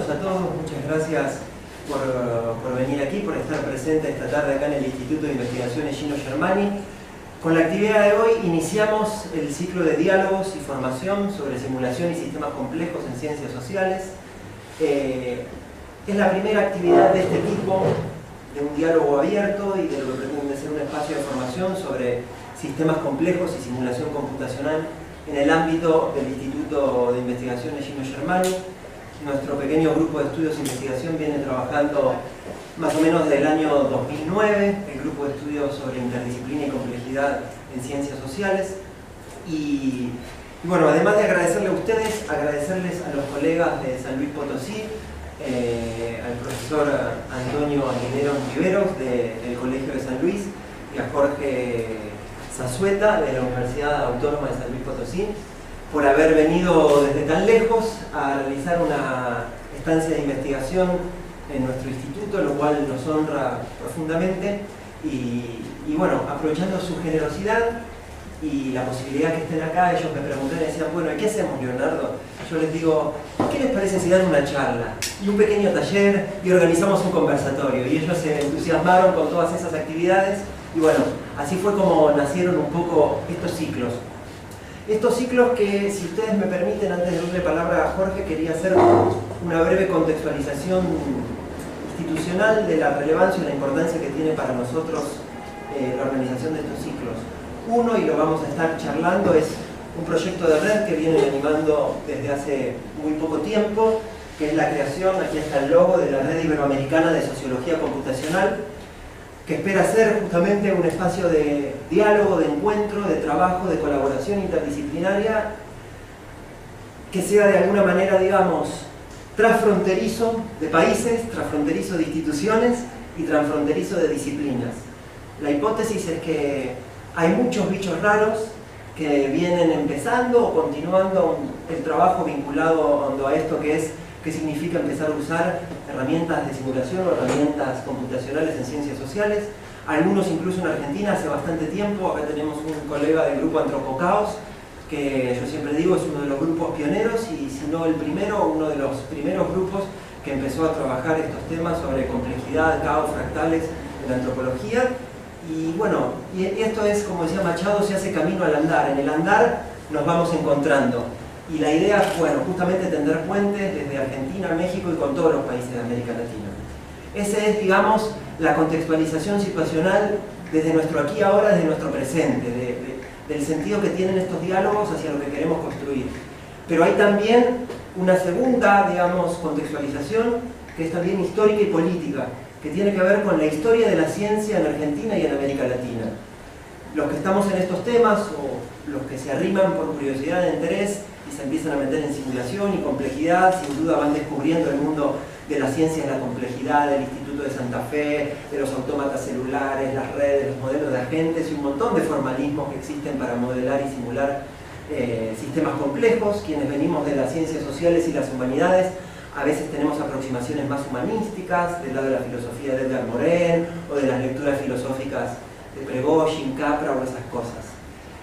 bienvenidos a todos, muchas gracias por venir aquí, por estar presente esta tarde acá en el Instituto de Investigaciones Gino Germani. Con la actividad de hoy iniciamos el ciclo de diálogos y formación sobre simulación y sistemas complejos en ciencias sociales. Es la primera actividad de este tipo, de un diálogo abierto y de lo que pretende ser un espacio de formación sobre sistemas complejos y simulación computacional en el ámbito del Instituto de Investigaciones Gino Germani. Nuestro pequeño grupo de estudios e investigación viene trabajando más o menos desde el año 2009, el grupo de estudios sobre interdisciplina y complejidad en ciencias sociales. Y bueno, además de agradecerle a ustedes, agradecerles a los colegas de San Luis Potosí, al profesor Antonio Aguilera Riveros del Colegio de San Luis y a Jorge Zazueta de la Universidad Autónoma de San Luis Potosí, por haber venido desde tan lejos a realizar una estancia de investigación en nuestro instituto, lo cual nos honra profundamente. Y bueno, aprovechando su generosidad y la posibilidad que estén acá, ellos me preguntaron y decían, bueno, ¿y qué hacemos, Leonardo? Yo les digo, ¿qué les parece si dan una charla y un pequeño taller y organizamos un conversatorio? Y ellos se entusiasmaron con todas esas actividades y bueno, así fue como nacieron un poco estos ciclos. Estos ciclos que, si ustedes me permiten, antes de darle palabra a Jorge, quería hacer una breve contextualización institucional de la relevancia y la importancia que tiene para nosotros la organización de estos ciclos. Uno, y lo vamos a estar charlando, es un proyecto de red que vienen animando desde hace muy poco tiempo, que es la creación, aquí está el logo, de la Red Iberoamericana de Sociología Computacional, que espera ser justamente un espacio de diálogo, de encuentro, de trabajo, de colaboración interdisciplinaria, que sea de alguna manera, digamos, transfronterizo de países, transfronterizo de instituciones y transfronterizo de disciplinas. La hipótesis es que hay muchos bichos raros que vienen empezando o continuando el trabajo vinculado a esto que significa empezar a usar herramientas de simulación o herramientas computacionales en ciencias sociales. Algunos incluso en Argentina hace bastante tiempo. Acá tenemos un colega del grupo Antropocaos, que yo siempre digo es uno de los grupos pioneros y si no el primero, uno de los primeros grupos que empezó a trabajar estos temas sobre complejidad, caos, fractales en la antropología. Y bueno, y esto es, como decía Machado, se hace camino al andar. En el andar nos vamos encontrando. Y la idea es, bueno, justamente tender puentes desde Argentina a México y con todos los países de América Latina. Esa es, digamos, la contextualización situacional desde nuestro aquí y ahora, desde nuestro presente, del sentido que tienen estos diálogos hacia lo que queremos construir. Pero hay también una segunda, digamos, contextualización, que es también histórica y política, que tiene que ver con la historia de la ciencia en Argentina y en América Latina. Los que estamos en estos temas, o los que se arriman por curiosidad e interés, y se empiezan a meter en simulación y complejidad, sin duda van descubriendo el mundo de la ciencia en la complejidad, del Instituto de Santa Fe, de los autómatas celulares, las redes, los modelos de agentes y un montón de formalismos que existen para modelar y simular sistemas complejos. Quienes venimos de las ciencias sociales y las humanidades, a veces tenemos aproximaciones más humanísticas, del lado de la filosofía de Edgar Morin, o de las lecturas filosóficas de Prigogine, Capra o esas cosas.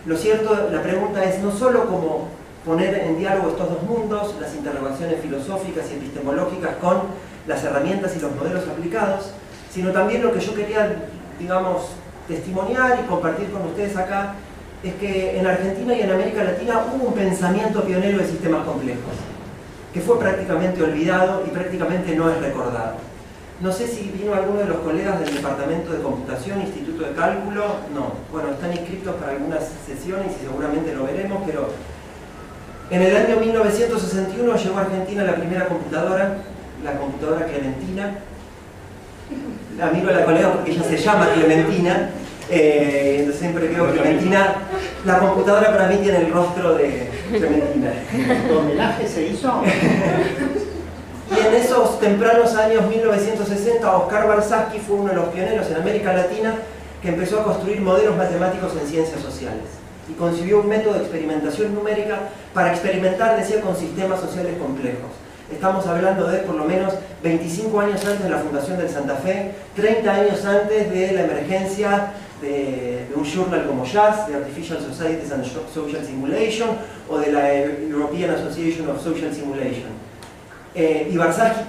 Lo cierto, la pregunta es no solo cómo poner en diálogo estos dos mundos, las interrogaciones filosóficas y epistemológicas con las herramientas y los modelos aplicados, sino también lo que yo quería, digamos, testimoniar y compartir con ustedes acá, es que en Argentina y en América Latina hubo un pensamiento pionero de sistemas complejos, que fue prácticamente olvidado y prácticamente no es recordado. No sé si vino alguno de los colegas del Departamento de Computación, Instituto de Cálculo, no. Bueno, están inscritos para algunas sesiones y seguramente lo veremos, pero en el año 1961 llegó a Argentina la primera computadora, la computadora Clementina. La miro a la colega porque ella se llama Clementina, entonces siempre que digo Clementina, la computadora para mí tiene el rostro de Clementina. ¿Tu homenaje se hizo? Y en esos tempranos años 1960, Oscar Balzaschi fue uno de los pioneros en América Latina que empezó a construir modelos matemáticos en ciencias sociales y concibió un método de experimentación numérica para experimentar, decía, con sistemas sociales complejos. Estamos hablando de por lo menos 25 años antes de la fundación del Santa Fe, 30 años antes de la emergencia de un journal como JASS, de Artificial Societies and Social Simulation, o de la European Association of Social Simulation. Y Barzazki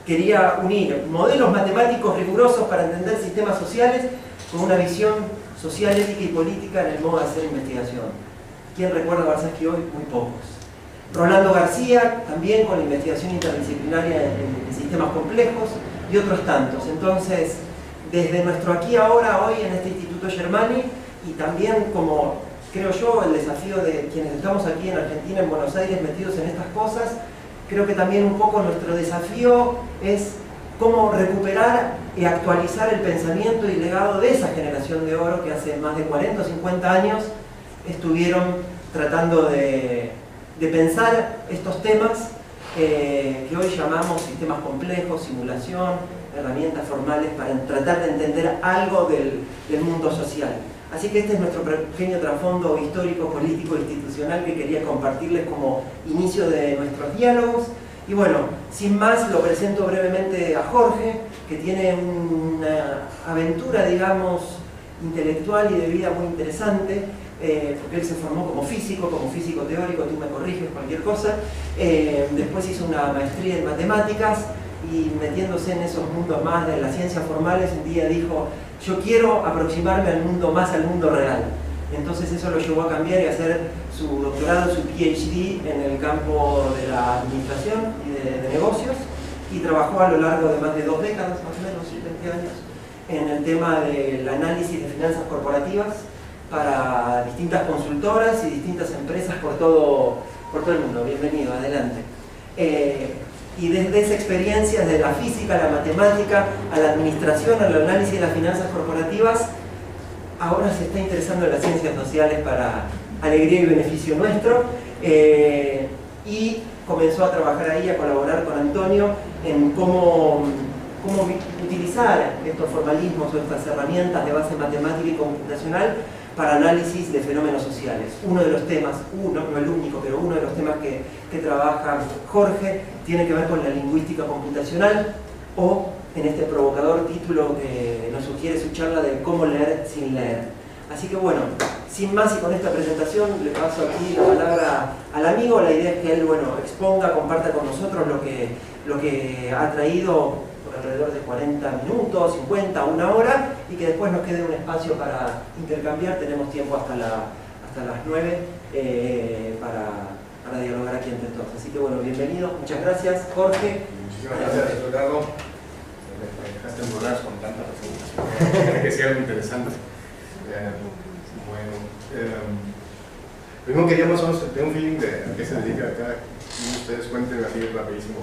quería unir modelos matemáticos rigurosos para entender sistemas sociales con una visión social, ética y política en el modo de hacer investigación. ¿Quién recuerda a Barzazki hoy? Muy pocos. Rolando García, también con la investigación interdisciplinaria en sistemas complejos, y otros tantos. Entonces, desde nuestro aquí ahora, hoy en este Instituto Germani, y también como, creo yo, el desafío de quienes estamos aquí en Argentina, en Buenos Aires, metidos en estas cosas, creo que también un poco nuestro desafío es cómo recuperar y actualizar el pensamiento y legado de esa generación de oro que hace más de 40 o 50 años estuvieron tratando de pensar estos temas que hoy llamamos sistemas complejos, simulación, herramientas formales para tratar de entender algo del mundo social. Así que este es nuestro pequeño trasfondo histórico, político, institucional que quería compartirles como inicio de nuestros diálogos. Y bueno, sin más, lo presento brevemente a Jorge, que tiene una aventura, digamos, intelectual y de vida muy interesante, porque él se formó como físico teórico, tú me corriges cualquier cosa, después hizo una maestría en matemáticas y metiéndose en esos mundos más de las ciencias formales, un día dijo, yo quiero aproximarme al mundo real. Entonces eso lo llevó a cambiar y a hacer su doctorado, su PhD en el campo de la administración y de negocios, y trabajó a lo largo de más de 2 décadas, más o menos, 20 años, en el tema del análisis de finanzas corporativas para distintas consultoras y distintas empresas por todo el mundo. Bienvenido, adelante. Y desde esa experiencia, desde la física, la matemática, a la administración, al análisis de las finanzas corporativas, ahora se está interesando en las ciencias sociales para alegría y beneficio nuestro, y comenzó a trabajar ahí, a colaborar con Antonio en cómo utilizar estos formalismos o estas herramientas de base matemática y computacional para análisis de fenómenos sociales. Uno de los temas, no el único, pero uno de los temas que trabaja Jorge tiene que ver con la lingüística computacional, o en este provocador título que nos sugiere su charla de cómo leer sin leer. Así que bueno, sin más y con esta presentación le paso aquí la palabra al amigo. La idea es que él, bueno, exponga, comparta con nosotros lo que ha traído por alrededor de 40 minutos, 50, 1 hora, y que después nos quede un espacio para intercambiar. Tenemos tiempo hasta las 9 para dialogar aquí entre todos. Así que bueno, bienvenido, muchas gracias, Jorge. Muchísimas gracias, Ricardo. Me dejaste embronar con tanta presentación. Que sea algo interesante. Primero quería más o menos tener un feeling de a qué se dedica cada uno de ustedes. Cuenten así rapidísimo,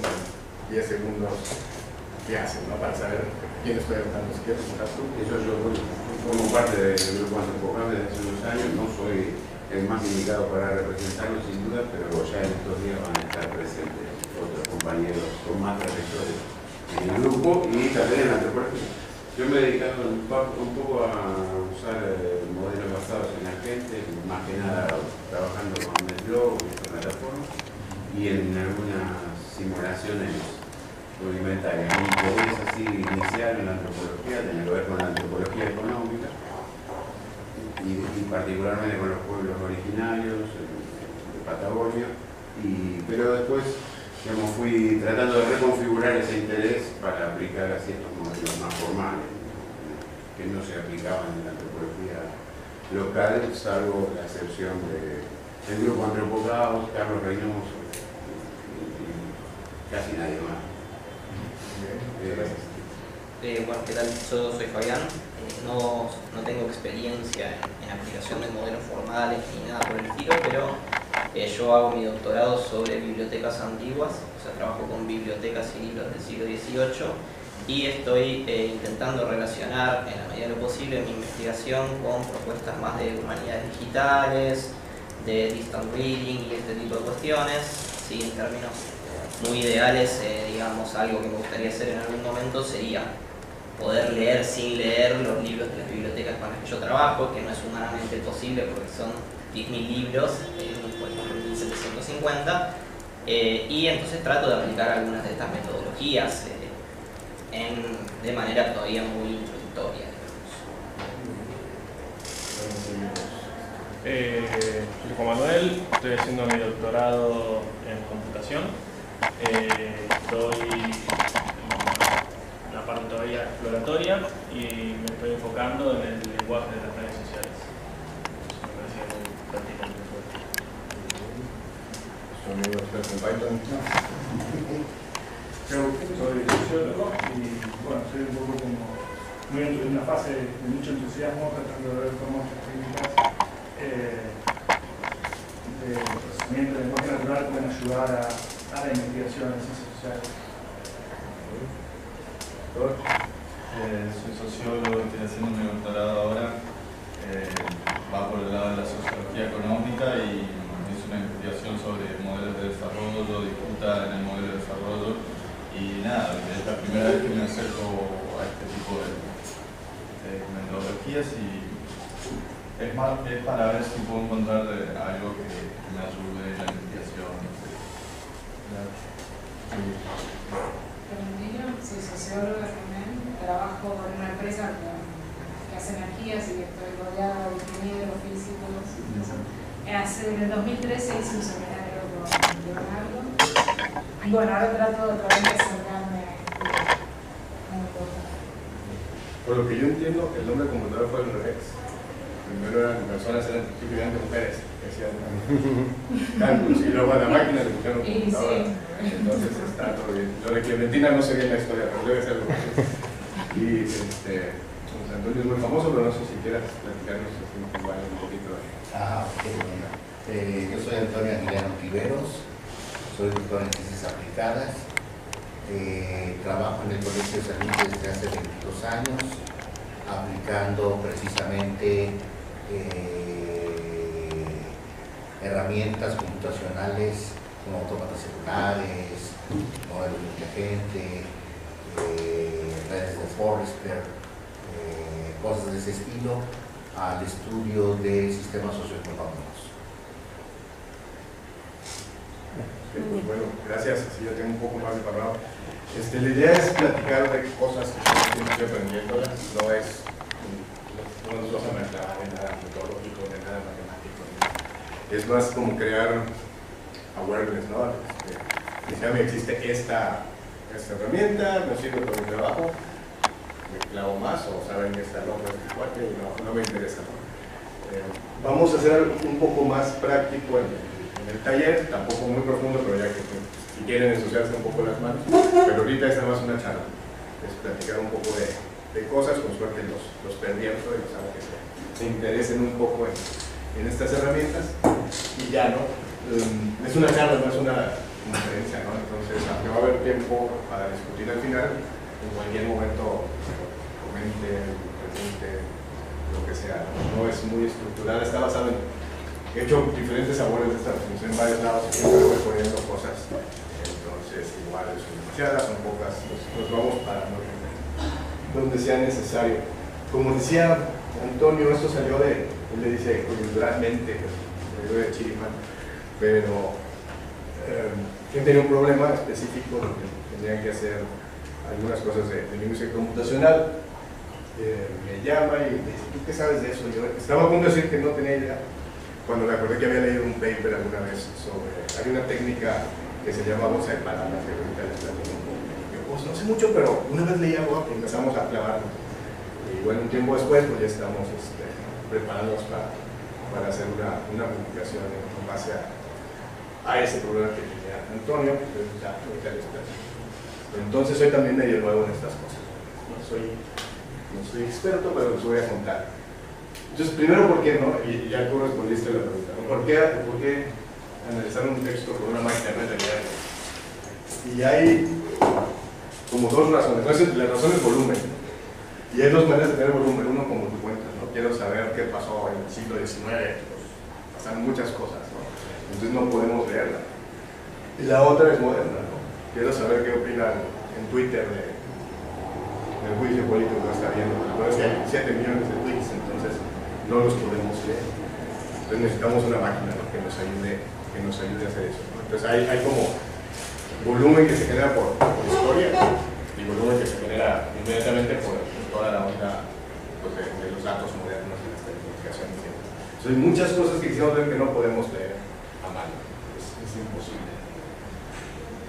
10 segundos, qué hacen, ¿no? Para saber quién estoy hablando. Si quieres presentar tú. Eso yo formo parte del grupo Antropocable desde hace unos años. No soy el más indicado para representarlo sin duda, pero ya en estos días van a estar presentes otros compañeros con más trayectoria en el grupo y también en la antropología. Yo me he dedicado un poco a usar modelos basados en la gente, más que nada trabajando con NetBlog y esta plataforma, y en algunas simulaciones rudimentarias. Mi interés así inicial en la antropología tiene que ver con la antropología económica y particularmente con los pueblos originarios de Patagonia, pero después, digamos, fui tratando de reconfigurar ese interés para aplicar a ciertos modelos más formales que no se aplicaban en la antropología local, salvo la excepción del grupo Antropocable, Carlos Reynoso y casi nadie más. Bueno, ¿qué tal? Yo soy Fabián. No tengo experiencia en aplicación de modelos formales ni nada por el estilo, pero yo hago mi doctorado sobre bibliotecas antiguas, o sea, trabajo con bibliotecas y libros del siglo XVIII, y estoy intentando relacionar en la medida de lo posible mi investigación con propuestas más de humanidades digitales, de distant reading y este tipo de cuestiones. Sí, en términos muy ideales, digamos, algo que me gustaría hacer en algún momento sería poder leer sin leer los libros de las bibliotecas con las que yo trabajo, que no es humanamente posible porque son 10.000 libros, por ejemplo, 1750, y entonces trato de aplicar algunas de estas metodologías de manera todavía muy introductoria. Soy Juan Manuel, estoy haciendo mi doctorado en computación Estoy en la parte todavía exploratoria y me estoy enfocando en el lenguaje de las redes sociales. Eso me parece muy prácticamente fuerte. ¿Su amigo experto en Python? Yo soy sociólogo y bueno, soy un poco como muy en una fase de mucho entusiasmo tratando de ver cómo estas técnicas de procesamiento de lenguaje natural pueden ayudar a la investigación en ciencias sociales. Soy sociólogo, estoy haciendo mi doctorado ahora. Va por el lado de la sociología económica y es una investigación sobre modelos de desarrollo, disputa en el modelo de desarrollo. Y nada, es la primera vez que me acerco a este tipo de metodologías y es para ver si puedo encontrar algo que me ayude en la investigación. Soy socióloga también, trabajo en una empresa que hace energías y estoy rodeada de ingenieros, físicos. En el 2013 hice un seminario con Leonardo. Y bueno, ahora trato otra vez de acercarme un poco. Por lo que yo entiendo, el nombre computador fue al revés. Primero eran personas, eran mujeres que hacían cálculos y luego a la máquina le pusieron computadora. Entonces está todo bien. Lo de Clementina no sé bien la historia, pero debe ser algo así. Y José Antonio es muy famoso, pero no sé si quieras platicarnos igual un poquito de... Ok, bueno. Yo soy Antonio Emiliano Tiveros, soy doctor en ciencias aplicadas. Trabajo en el Colegio de San Luis desde hace 22 años, aplicando precisamente herramientas computacionales como autómatas celulares, modelos multiagente, redes de Forrester, cosas de ese estilo, al estudio de sistemas socioeconómicos. Pues bueno, gracias, así ya tengo un poco más de panorama. La idea es platicar de cosas que estoy aprendiendo, no nos vas a mezclar de nada metodológico, de nada matemático. Es más como crear awareness, ¿no? Ya me existe esta herramienta, me sirve para mi trabajo, me clavo más o saben que está loco este cuate y no me interesa, ¿no? Vamos a hacer un poco más práctico en el taller, tampoco muy profundo, pero ya que si quieren ensuciarse un poco las manos, pero ahorita es nada más una charla, es platicar un poco de cosas, con suerte los pervierto y los hago que se interesen un poco en estas herramientas y ya, ¿no? Es una charla, no es una conferencia, ¿no? Entonces, aunque va a haber tiempo para discutir al final, en cualquier momento comente, presente, lo que sea, no es muy estructurada, está basada en... He hecho diferentes sabores de esta función en varios lados y siempre voy poniendo cosas, entonces igual son demasiadas, son pocas, nos vamos parando donde sea necesario. Como decía Antonio, esto salió él le dice coyunturalmente, salió de Chiripán, pero quien tenía un problema específico donde tenían que hacer algunas cosas de lingüística computacional, me llama y me dice, ¿tú qué sabes de eso? Yo estaba a punto de decir que no tenía idea, cuando me acordé que había leído un paper alguna vez sobre, hay una técnica que se llama bolsa de palabras, que ahorita les platico un poco. Yo pues no sé mucho, pero una vez leí algo que empezamos a clavarnos. Y bueno, un tiempo después pues ya estamos preparados para hacer una publicación en base a ese problema que tenía Antonio, pues ya ahorita les platico. Entonces soy también medio nuevo en estas cosas. No soy experto, pero les voy a contar. Entonces, primero, ¿por qué no? Y ya tú respondiste la pregunta, ¿no? ¿Por qué analizar un texto con una máquina de realidad? Y hay como dos razones. La razón es volumen. Y hay dos maneras de tener volumen. Uno, como tú cuentas, ¿no? Quiero saber qué pasó en el siglo XIX. Pues, pasaron muchas cosas, ¿no? Entonces no podemos leerla. Y la otra es moderna, ¿no? Quiero saber qué opinan en Twitter del juicio político que está viendo. La verdad es que hay 7 millones de tweets, entonces no los podemos leer. Entonces necesitamos una máquina, ¿no? que nos ayude a hacer eso, ¿no? Entonces hay como volumen que se genera por historia y volumen que se genera inmediatamente por toda la onda pues, de los datos modernos de las telecomunicaciones. Entonces hay muchas cosas que quisiéramos ver que no podemos leer a mano. Es imposible.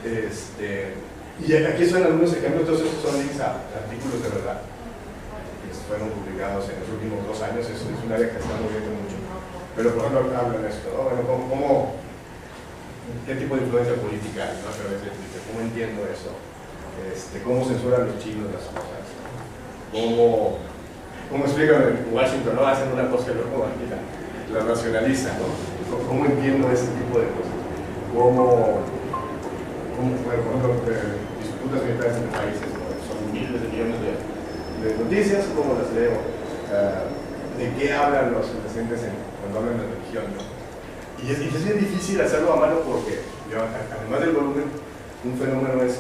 Y aquí son algunos ejemplos, todos estos son links a artículos de verdad que fueron publicados en los últimos 2 años. Es un área que está moviendo mucho. Pero por ejemplo hablan de esto, ¿no? Bueno, ¿qué tipo de influencia política hay, ¿no? A través de Twitter? ¿Cómo entiendo eso? ¿Cómo censuran los chinos las cosas? ¿Cómo explican en Washington, no? Hacen una cosa y luego aquí la racionalizan, ¿no? ¿Cómo entiendo ese tipo de cosas? Bueno, por ejemplo, disputas militares entre países, ¿no? Son miles de millones de noticias, ¿cómo las leo? ¿De qué hablan los presidentes cuando hablan de religión, ¿no? Y es bien difícil hacerlo a mano porque, además del volumen, un fenómeno es,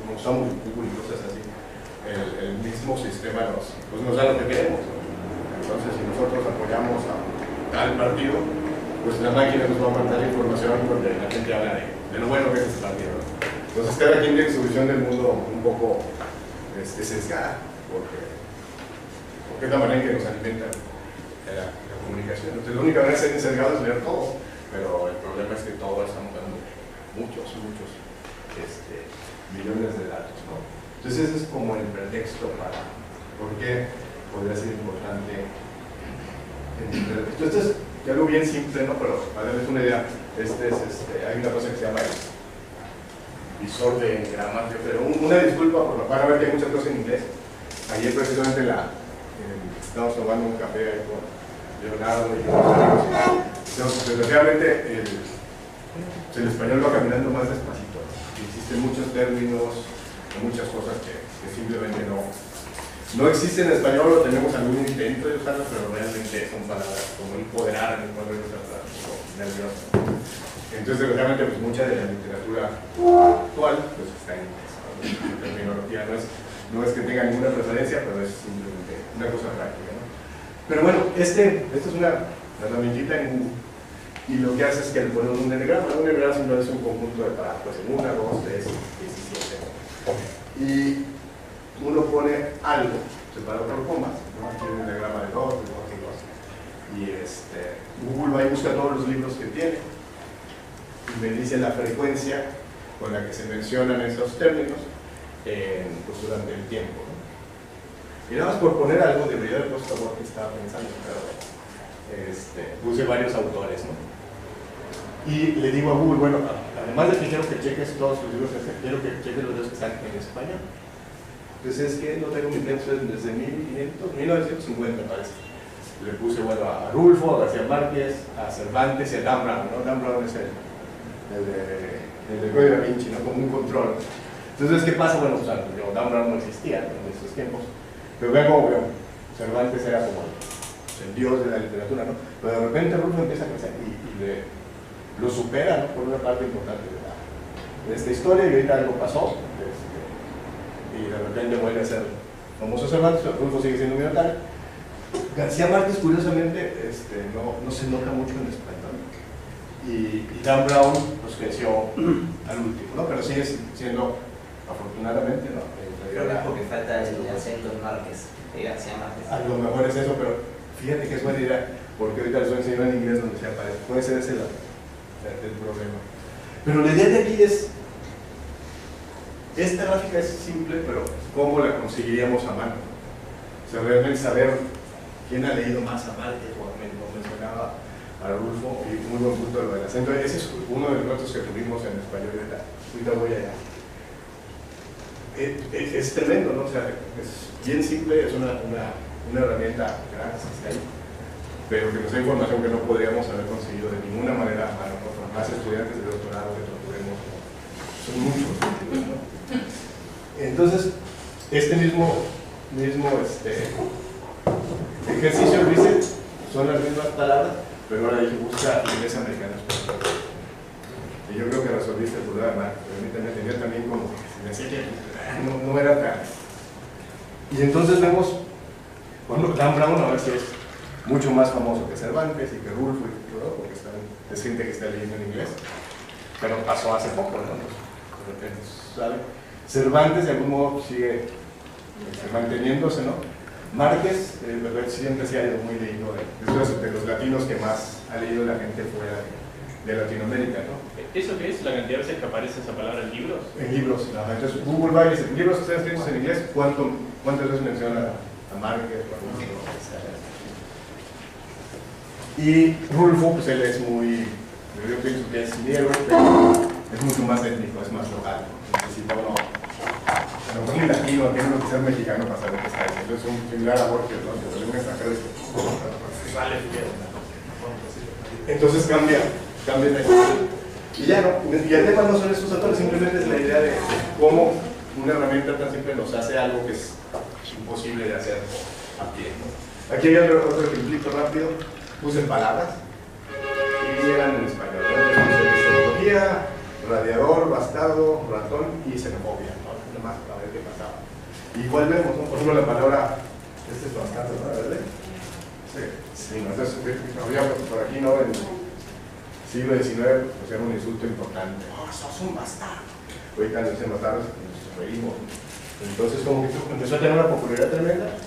como usamos Google y cosas así, el mismo sistema nos da lo que queremos, ¿no? Entonces, si nosotros apoyamos a tal partido, pues la máquina nos va a mandar información porque la gente habla de lo bueno que es ese partido, ¿no? Entonces, cada quien tiene su visión del mundo un poco sesgada, porque es la manera en que nos alimenta la comunicación. Entonces, la única manera de ser sesgado es leer todo, pero el problema es que todo estamos dando muchos millones de datos, ¿no? Entonces, ese es como el pretexto para por qué podría ser importante entender. Esto es algo bien simple, ¿no? Pero para darles una idea, hay una cosa que se llama el visor de gramática, pero una disculpa, porque van a ver que hay muchas cosas en inglés. Ayer precisamente estábamos tomando un café ahí con Leonardo y los amigos. Desgraciadamente el español va caminando más despacito. Existen muchos términos, muchas cosas que simplemente no existen en español, o tenemos algún intento de usarlas, pero realmente son palabras como empoderar en el cuadro de nuestra nerviosa. Entonces, desgraciadamente, pues mucha de la literatura actual pues está en inglés. La terminología no es que tenga ninguna preferencia, pero es simplemente una cosa práctica, ¿no? Pero bueno, esta es una herramientita en Google, y lo que hace es que le pone un enegrama. Un enegrama simplemente es un conjunto de parámetros en 1, 2, 3, 17. Y uno pone algo separado por comas, ¿no? Aquí hay un enegrama de 2, de 2 y 2. Y Google va y busca todos los libros que tiene y me dice la frecuencia con la que se mencionan esos términos pues durante el tiempo, ¿no? Y nada más por poner algo, debería haber puesto algo que estaba pensando, pero puse varios autores, ¿no? Y le digo a Google, bueno, además de que quiero que cheques todos los libros, quiero que cheques los libros que están en español. Entonces es que no tengo mi texto desde 1950 parece. Le puse, bueno, a Rulfo, a García Márquez, a Cervantes y a Dan Brown, ¿no? Dan Brown es el de Código Da Vinci, ¿no? Como un control. Entonces, ¿qué pasa? Bueno, pues, Dan Brown no existía en esos tiempos, pero vean cómo veo. Cervantes era como el dios de la literatura, ¿no? Pero de repente Rulfo empieza a crecer y lo supera, ¿no? Por una parte importante de esta historia, y ahorita algo pasó, y de repente vuelve a ser famoso Cervantes, pero Rulfo sigue siendo minoritario. García Márquez, curiosamente, no se nota mucho en español, y Dan Brown pues creció al último, ¿no? Pero sigue siendo, afortunadamente, ¿no? Creo que es porque falta el acento en Márquez, de García Márquez. A lo mejor es eso, pero fíjate que es buena idea, porque ahorita les voy a enseñar en inglés donde se aparece. Puede ser ese el problema. Pero la idea de aquí es, esta gráfica es simple, pero ¿cómo la conseguiríamos a mano? O sea, realmente saber quién ha leído más a Márquez, o mencionaba a Rulfo, y muy buen punto lo del acento. Ese es uno de los retos que tuvimos en español. Ahorita voy allá. Es tremendo, ¿no? O sea, es bien simple, es una herramienta gratis ahí, pero que nos da información que no podríamos haber conseguido de ninguna manera a mano, ¿no? Más estudiantes de doctorado que torturemos, son muchos, ¿no? Entonces, este mismo ejercicio dice, son las mismas palabras, pero ahora dije, busca inglés americano español. Y yo creo que resolviste el problema. Permítanme, tenía también como que decía que no era tan. Y entonces vemos, bueno, Dan Brown a ver si es mucho más famoso que Cervantes y que Rulfo y todo, porque es gente que está leyendo en inglés, pero pasó hace poco, ¿no? De repente, ¿sabe? Cervantes de algún modo sigue manteniéndose, ¿no? Márquez, siempre se ha ido muy leído, de los latinos que más ha leído la gente fuera de Latinoamérica, ¿no? ¿Eso qué es? ¿La cantidad de veces que aparece esa palabra en libros? En libros, nada más. Entonces Google va y dice, libros que están escritos en inglés, ¿cuántas veces menciona a Márquez o a Rousseau? Y Rulfo, pues él es muy, yo pienso que es griego, pero es mucho más étnico, es más local. Necesita uno, a lo mejor ni latino, tiene uno que ser mexicano para saber qué está diciendo. Es un similar a Borges, ¿no? Si un extranjero entonces cambia la historia. Y ya no, y el tema no son estos autores, simplemente es la idea de cómo una herramienta tan simple nos hace algo que es imposible de hacer a pie, ¿no? Aquí hay otro ejemplito rápido, puse palabras y eran en español, ¿no? Entonces, epistemología, radiador, bastardo, ratón y xenofobia, ¿no? Nada más para ver qué pasaba. Igual vemos, ¿no? Por ejemplo, la palabra, este es bastante, ¿no? ¿Verdad? Sí, entonces había por aquí, ¿no? En el siglo XIX, pues era un insulto importante. ¡Oh, sos un bastardo! Ahorita nos dicen bastardos y nos reímos. Entonces, como que empezó a tener una popularidad tremenda,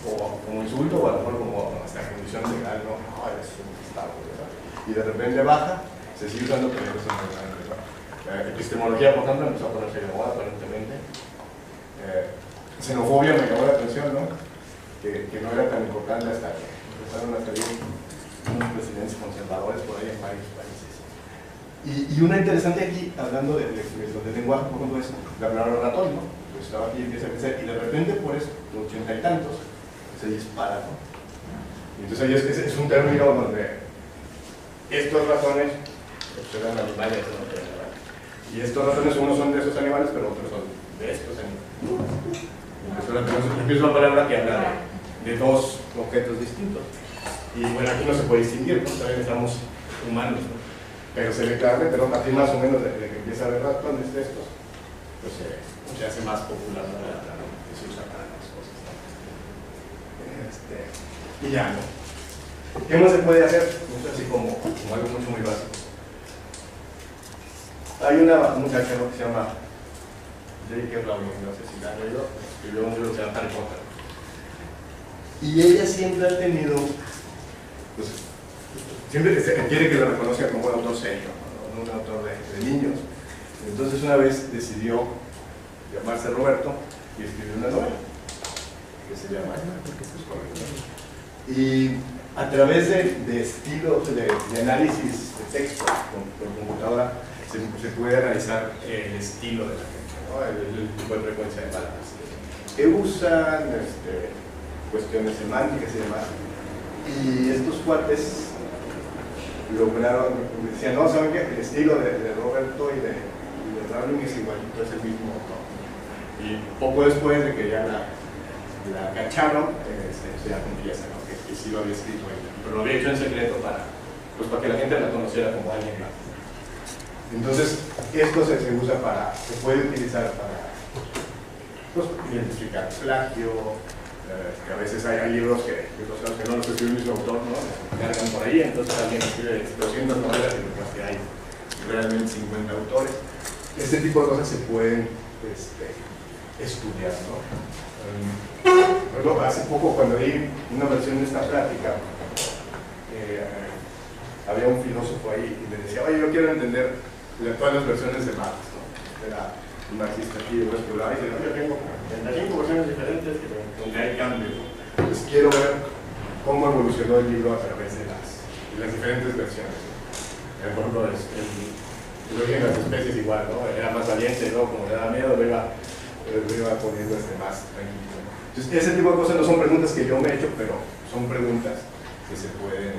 o como insulto, o a lo mejor como hasta condición legal, ¿no? ¡Oh, eres un bastardo! ¿Verdad? Y de repente baja, se sigue usando, pero eso es muy grande, ¿verdad? La epistemología, por ejemplo, empezó a ponerse de moda aparentemente. Xenofobia me llamó la atención, ¿no? Que no era tan importante hasta que empezaron a salir unos presidentes conservadores por ahí en varios países. Y una interesante aquí, hablando de lenguaje, por ejemplo, es la palabra ratón, ¿no? Pues estaba aquí y empieza a crecer, y de repente, por eso, de 80 y tantos, se dispara, ¿no? Y entonces ahí es un término donde estos ratones pues, eran animales, ¿no? Y estos ratones, unos son de esos animales, pero otros son de estos animales. Entonces, una palabra que habla de dos objetos distintos. Y bueno, aquí no se puede distinguir, ¿no? También estamos humanos, ¿no? Pero se ve claramente, ¿no? A partir más o menos de que empieza a haber ratones de estos, pues se hace más popular la palabra, ¿no? Que se usa para las cosas, ¿no? Y ya, ¿no? ¿Qué más se puede hacer? Es así como algo mucho muy básico. Hay una muchacha, ¿no? Que se llama J.K. Rowling, no sé si la han leído, escribió un libro que se llama Harry Potter. Y ella siempre ha tenido, pues, siempre quiere que lo reconozca como un autor serio, no un autor de niños. Entonces una vez decidió llamarse Roberto y escribió una novela que se llama y a través de estilos de análisis de texto con computadora se puede analizar el estilo de la gente, ¿no? el tipo de frecuencia de palabras que usan, cuestiones semánticas y demás. Y estos cuates lograron, decían, no, ¿saben qué? El estilo de Roberto y de Rowling es igualito, es el mismo, ¿no? Y poco después de que ya la cacharon, se la confiesa, ¿no? Que sí lo había escrito ella, pero lo había hecho en secreto para que la gente la conociera como alguien más. Entonces, esto se usa se puede utilizar para pues, identificar plagio. Que a veces hay libros que no los escribe el mismo autor, ¿no? Cargan por ahí, entonces alguien escribe 200 novelas y pues que hay realmente 50 autores. Este tipo de cosas se pueden estudiar, ¿no? Hace poco, cuando di una versión de esta plática, había un filósofo ahí y me decía, oye, yo quiero entender todas las versiones de Marx, ¿no? Era un marxista aquí, yo exploraba y dice, no, yo tengo 35 versiones diferentes donde hay cambios. Entonces quiero ver cómo evolucionó el libro a través de las diferentes versiones. Por ejemplo, el origen de las especies igual, ¿no? Era más valiente, ¿no? Como le da miedo, lo iba poniendo más tranquilo. Entonces, ese tipo de cosas no son preguntas que yo me he hecho, pero son preguntas que se pueden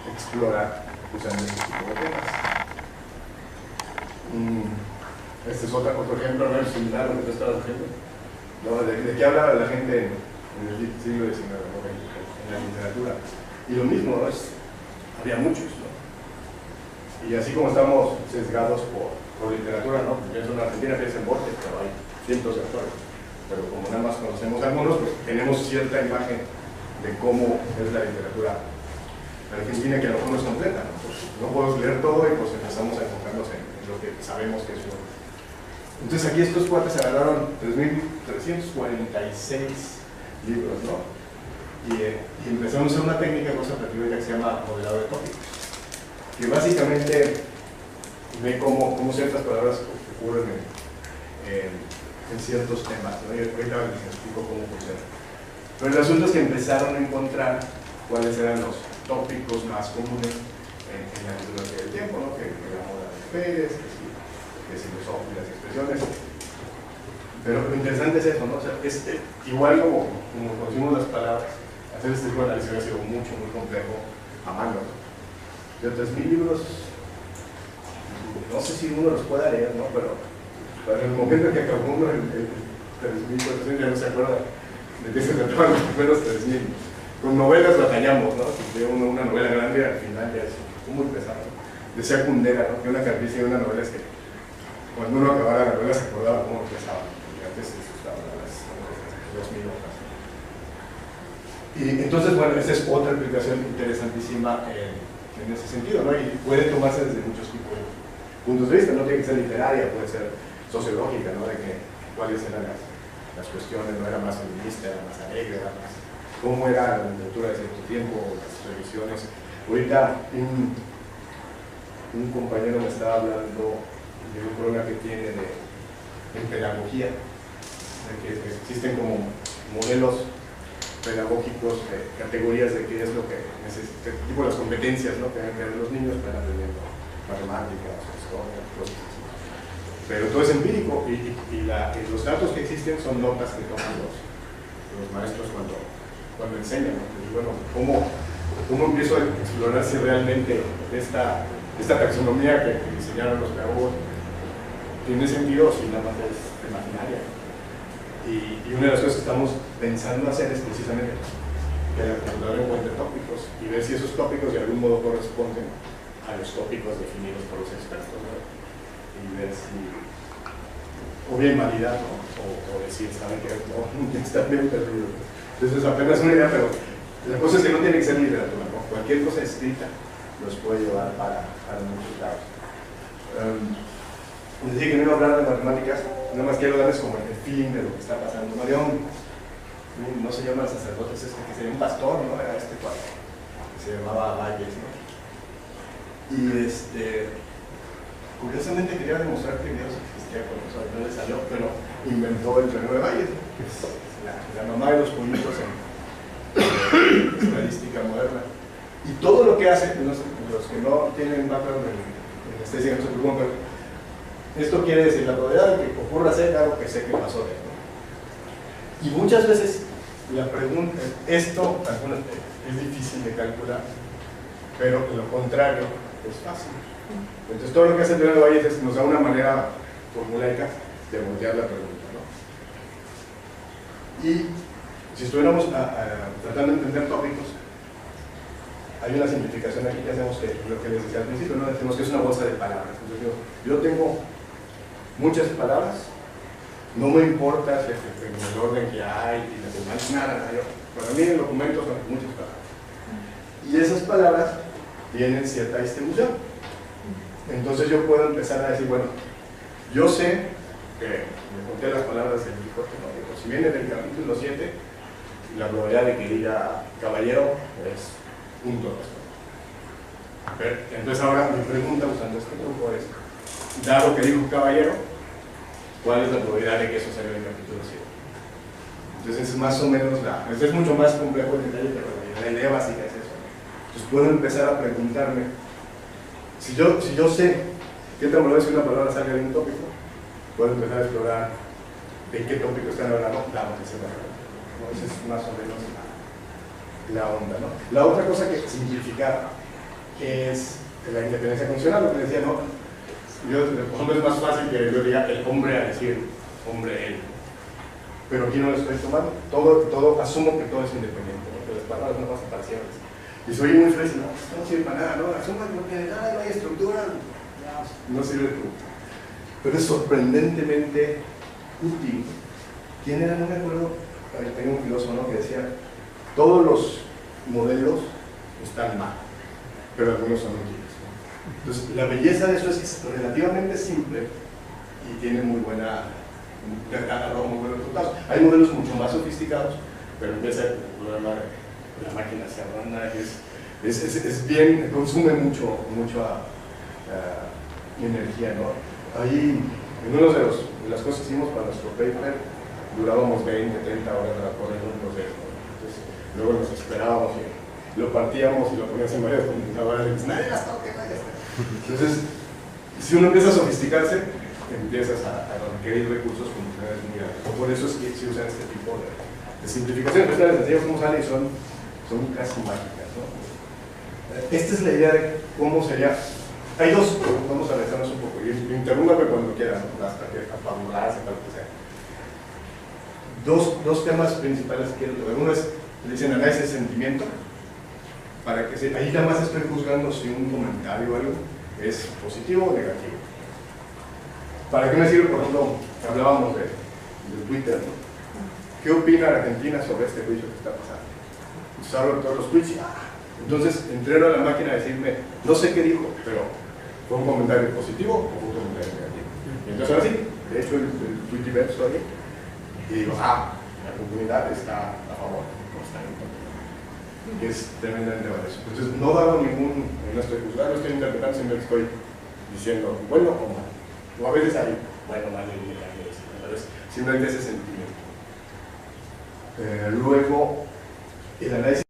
explorar usando este tipo de temas. Este es otro ejemplo, no es similar a lo que tú estabas haciendo. ¿No? ¿De qué hablaba la gente en el siglo XIX, ¿no? En la literatura? Y lo mismo, ¿no? Había muchos, ¿no? Y así como estamos sesgados por literatura, ¿no? Pienso en Argentina, pienso en Borges, pero hay cientos de autores. Pero como nada más conocemos algunos, pues tenemos cierta imagen de cómo es la literatura argentina que a lo mejor no es completa, ¿no? Pues no podemos leer todo y pues empezamos a enfocarnos en lo que sabemos que es bueno. Entonces aquí estos cuates agarraron 3.346 libros, ¿no? Y empezamos a hacer una técnica cosa que se llama modelado de tópicos. que básicamente ve cómo ciertas palabras ocurren en ciertos temas, ¿no? Y ahorita les explico cómo funciona. Pero el asunto es que empezaron a encontrar cuáles eran los tópicos más comunes en la literatura del tiempo, ¿no? Que la moda de mujeres, que si los ojos y las expresiones. Pero lo interesante es eso, ¿no? O sea, igual como conocimos las palabras, hacer este tipo de análisis ha sido muy complejo a mano, ¿no? De 3.000 libros, no sé si uno los pueda leer, ¿no? Pero en el momento en que acabó uno el 3.400 ya no se acuerda de qué se trataban los primeros 3.000. Con novelas batallamos, ¿no? Si leo una novela grande, al final ya es muy pesado. Decía Kundera, ¿no? Que una característica de una novela es que cuando uno acababa la novela se acordaba cómo empezaba. Y antes se asustaban a las 2.000 hojas. Y entonces, bueno, esta es otra aplicación interesantísima en ese sentido, ¿no? Y puede tomarse desde muchos tipos de puntos de vista, no tiene que ser literaria, puede ser sociológica, ¿no? De que cuáles eran las cuestiones, no era más feminista, era más alegre, era más cómo era la literatura de cierto tiempo, las revisiones. Ahorita un compañero me estaba hablando de un problema que tiene en pedagogía, de que existen como modelos pedagógicos, categorías de qué es lo que necesita, tipo las competencias, ¿no? Que deben tener los niños para aprender matemáticas, historia, cosas así. Pero todo es empírico y los datos que existen son notas que toman los maestros cuando enseñan, ¿no? Y bueno, ¿cómo empiezo a explorar si realmente esta taxonomía que diseñaron los pedagogos tiene sentido o si nada más es imaginaria? Y una de las cosas que estamos pensando hacer es precisamente que la computadora encuentre tópicos y ver si esos tópicos de algún modo corresponden a los tópicos definidos por los expertos, ¿no? Y ver si o bien validar, ¿no? o decir, saben que no, está bien perdido. Entonces es apenas una idea, pero la cosa es que no tiene que ser literatura, ¿no? Cualquier cosa escrita los puede llevar para muchos lados. Les dije que no iba a hablar de matemáticas, nada más quiero darles como el feeling de lo que está pasando. No, no se llaman sacerdotes, que sería un pastor, ¿no? Era este cuadro, que se llamaba Valles, ¿no? Y curiosamente quería demostrar que Dios existía con eso, no le salió, pero inventó el trenó de Valles, ¿no? Que es la mamá de los pollitos en estadística moderna. Y todo lo que hace, los que no tienen background en estadística no se preocupan, pero esto quiere decir la probabilidad de que ocurra ser algo que sé que pasó de, ¿no? Y muchas veces la pregunta, esto es difícil de calcular, pero lo contrario es fácil. Entonces todo lo que hace el teorema de Bayes es que nos da una manera formulaica de voltear la pregunta, ¿no? Y si estuviéramos tratando de entender tópicos, hay una simplificación aquí que hacemos, que lo que les decía al principio, ¿no? Decimos que es una bolsa de palabras. Entonces yo tengo muchas palabras, no me importa en el orden que hay y las demás, nada. Para mí el documento son muchas palabras. Y esas palabras tienen cierta distribución. Entonces yo puedo empezar a decir, bueno, yo sé que me conté las palabras del Quijote, ¿no? Si viene del capítulo 7, la probabilidad de que diga caballero es 1/2. Entonces ahora mi pregunta usando este truco es, dado que dijo caballero, ¿cuál es la probabilidad de que eso salga del capítulo 7? Entonces es más o menos esto es mucho más complejo el detalle, pero la idea básica es eso. Entonces puedo empezar a preguntarme, si yo sé qué tan probable es que una palabra salga de un tópico, puedo empezar a explorar de qué tópico están hablando, dado que se va a hablar. Esa es más o menos la onda, ¿no? La otra cosa que simplificar es la independencia funcional, lo que decía, ¿no? Por ejemplo, es más fácil que yo diga el hombre a decir hombre él. Pero aquí no lo estoy tomando. Todo asumo que todo es independiente, ¿no? Que las palabras no pasan parciales. Y soy muy fácil, no sirve para nada, ¿no? Asumo que no tiene nada, no hay estructura, no sirve de todo. Pero es sorprendentemente útil. ¿Quién era? No me acuerdo. Tengo un filósofo, ¿no? Que decía, todos los modelos están mal, pero algunos son útiles, ¿no? Entonces, la belleza de eso es que es relativamente simple y tiene muy buenos resultados. Hay modelos mucho más sofisticados, pero empieza el problema de la máquina serrana, que es es bien, consume mucho energía, ¿no? Ahí, en uno de las cosas que hicimos para nuestro paper, durábamos 20, 30 horas para correr un proceso. Entonces, luego nos esperábamos y lo partíamos y lo poníamos en varias computadoras y dices, nadie las toque, nadie las toque. Entonces, si uno empieza a sofisticarse, empiezas a requerir recursos computacionales muy altos. Por eso es que se usan este tipo de simplificaciones. Pero les enseño cómo sale y son casi mágicas, ¿no? Esta es la idea de cómo sería. Hay dos, vamos a analizarnos un poco, y interrúmpame cuando quieran, ¿no? Hasta que fabularse, para lo que sea. Dos temas principales que quiero ver. Uno es, dicen, análisis de sentimiento, para que ahí nada más estoy juzgando si un comentario o algo es positivo o negativo. ¿Para qué me sirve? Por ejemplo, hablábamos de Twitter, ¿no? ¿Qué opina Argentina sobre este juicio que está pasando? Entonces hablo de todos los tweets y entonces entreno a la máquina a decirme, no sé qué dijo, pero ¿fue un comentario positivo o fue un comentario negativo? Y entonces ahora sí, de hecho el tweet event estoy y digo, la comunidad está a favor, no está en contra. Que es tremendamente valioso. Entonces no hago no estoy juzgando, no estoy interpretando, sino estoy diciendo bueno o malo. O a veces hay bueno, malo y negativo, entonces simplemente ese sentimiento. Luego, el análisis